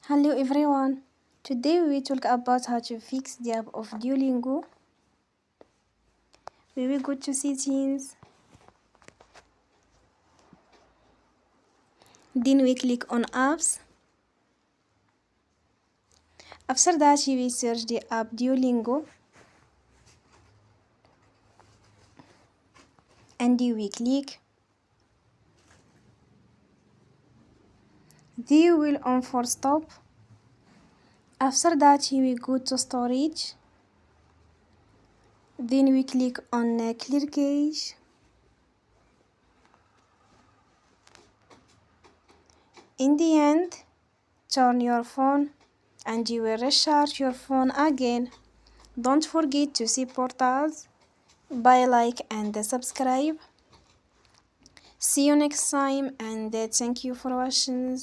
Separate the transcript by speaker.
Speaker 1: Hello everyone. Today we will talk about how to fix the app of Duolingo. We will go to settings. Then we click on apps. After that we will search the app Duolingo. And we click. Then we will on for stop. After that we will go to storage. Then we click on clear cache. In the end, turn your phone and you will recharge your phone again. Don't forget to support us by like and subscribe. See you next time and thank you for watching.